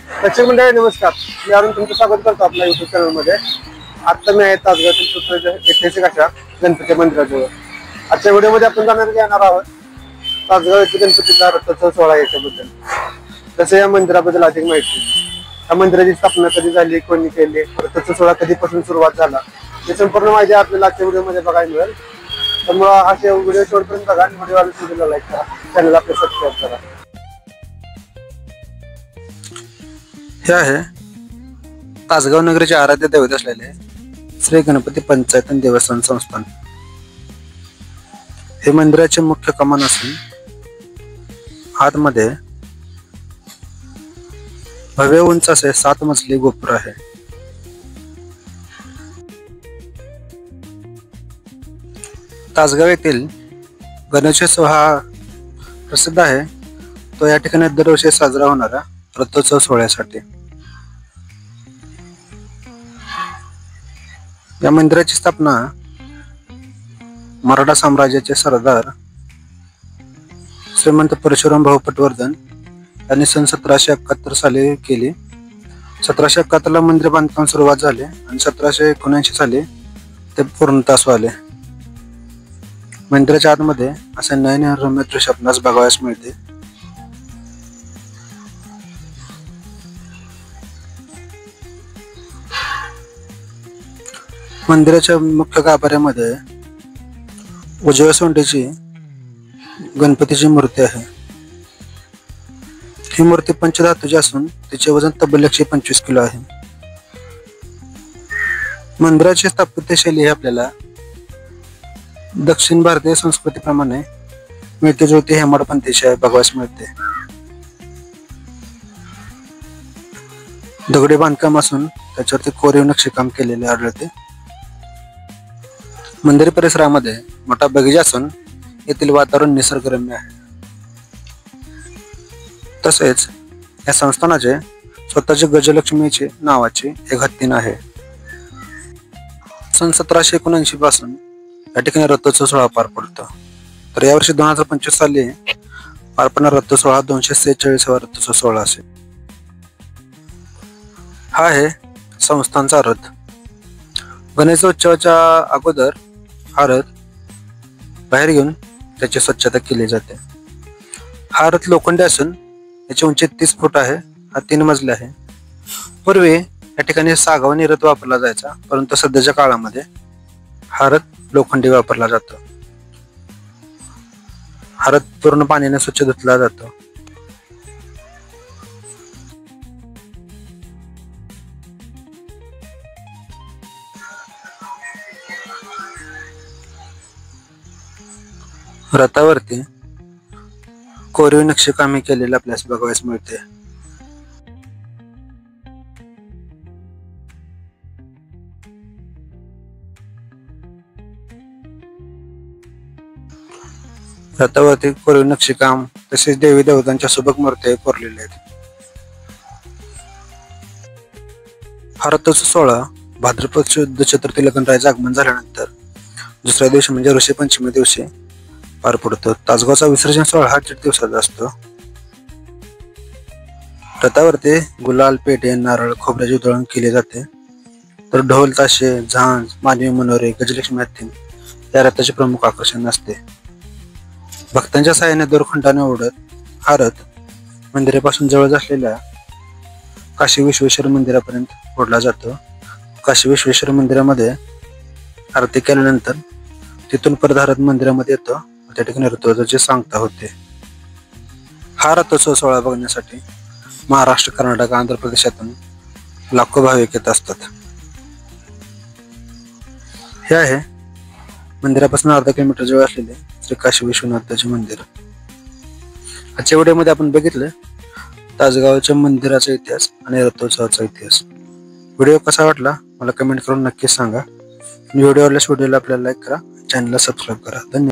दर्शक मंडळी नमस्कार. मी अरुण तुमचं स्वागत करतो आपल्या युट्यूब चॅनलमध्ये. आता मी आहे तासगावतील ऐतिहासिक अशा गणपती मंदिराजवळ. आजच्या व्हिडिओमध्ये आपण जाणार आहोत तासगाव येथील गणपतीचा रथोत्सव सोहळा याच्याबद्दल, तसं या मंदिराबद्दल अधिक माहिती, या मंदिराची स्थापना कधी झाली, कोणी केली, रथोत्सव सोहळा कधीपासून सुरुवात झाला, हे संपूर्ण माहिती आपल्याला आजच्या व्हिडिओमध्ये बघायला मिळेल. त्यामुळे हा व्हिडिओ शेवटपर्यंत बघा आणि व्हिडिओला लाईक करा, चॅनल आपले सबस्क्राईब करा. हे आहे तासगाव नगरीचे आराध्य दैवत असलेले श्री गणपती पंचायत देवस्थान संस्थान. हे मंदिराचे मुख्य कमान असून आतमध्ये भव्य उंच असे 7 मजली गोपुर आहे. तासगाव येथील गणेशोत्सव हा प्रसिद्ध आहे. तो या ठिकाणी दरवर्षी साजरा होणारा रथोत्सव सोहळ्यासाठी. या मंदिराची स्थापना मराठा साम्राज्याचे सरदार श्रीमंत परशुराम भाऊ पटवर्धन यांनी सन 1771 साली केली. 1771 ला मंदिर बांधकाम सुरुवात झाले आणि 1779 साली ते पूर्णत्वास आले. मंदिराच्या आतमध्ये असे नयनरम्य दृश्य आपणास बघावयास मिळते. मंदिराच्या मुख्य गाभाऱ्यामध्ये उजव्या सोंडीची गणपतीची मूर्ती आहे. ही मूर्ती पंचधातूची असून तिचे वजन तब्बल 125 किलो आहे. मंदिराची स्थापत्यशैली ही आपल्याला दक्षिण भारतीय संस्कृतीप्रमाणे मिळती जुळती हेमाडपंथीची बघावयास मिळते. दगडी बांधकाम असून त्याच्यावरती कोरीव नक्षीकाम केलेले आढळते. मंदिर परिसरामध्ये मोठा बगीचा असून येथील वातावरण निसर्गरम्य आहे. तसेच या संस्थानाचे स्वतःचे गजलक्ष्मीचे नावाचे एक हत्तीण आहे. सन 1779 पासून या ठिकाणी रथोत्सव सोहळा पार पडतो. तर यावर्षी 2025 साली पार पडणारा रथोत्सव सोहळा 246वा रथोत्सव सोहळा असेल. हा आहे संस्थानचा रथ. गणेशोत्सवाच्या अगोदर हा रथ बाहेर घेऊन त्याची स्वच्छता केली जाते. हा रथ लोखंडी असून याची उंची 30 फूट आहे. हा 3 मजली आहे. पूर्वी या ठिकाणी सागवानी रथ वापरला जायचा, परंतु सध्याच्या काळामध्ये हा रथ लोखंडी वापरला जातो. हा रथ पूर्ण पाण्याने स्वच्छ धुतला जातो. रथावरती कोरीव नक्षीकामी केलेले आपल्यास बघावयास मिळते. रथावरती कोरीव नक्षीकाम तसेच देवी देवतांच्या सुबक मूर्ती कोरलेल्या आहेत. हा रथोत्सव सोहळा भाद्रपद शुद्ध चतुर्थीला गणरायाचे आगमन झाल्यानंतर दुसऱ्या दिवशी म्हणजे ऋषी पंचमी दिवशी पार पडतो. तासगावचा विसर्जन सोहळा हा 8 दिवसाचा असतो. रथावरती गुलाल, पेटे, नारळ, खोबऱ्याचे उधळण केले जाते. तर ढोल, ताशे, झांज, मानवी मनोरे, गजलक्ष्मी हत्तीण या रथाचे प्रमुख आकर्षण असते. भक्तांच्या साहाय्याने दोरखंडाने ओढत हा रथ मंदिरापासून जवळ असलेल्या काशी विश्वेश्वर मंदिरापर्यंत ओढला जातो. काशी विश्वेश्वर मंदिरामध्ये आरती केल्यानंतर तिथून परत हा रथ मंदिरामध्ये येतो. त्या ठिकाणी रथोत्सवाची सांगता होते. हा रथोत्सव सोहळा बघण्यासाठी महाराष्ट्र, कर्नाटक, आंध्र प्रदेशातून लाखो भाविक येत असतात. हे आहे मंदिरापासून अर्धा किलोमीटर जवळ असलेले श्री काशी विश्वनाथाचे मंदिर. आजच्या व्हिडिओमध्ये आपण बघितलं तासगावच्या मंदिराचा इतिहास आणि रथोत्सवाचा इतिहास. व्हिडिओ कसा वाटला मला कमेंट करून नक्कीच सांगा. व्हिडिओला आपल्याला लाईक करा, चॅनलला सबस्क्राईब करा. धन्यवाद.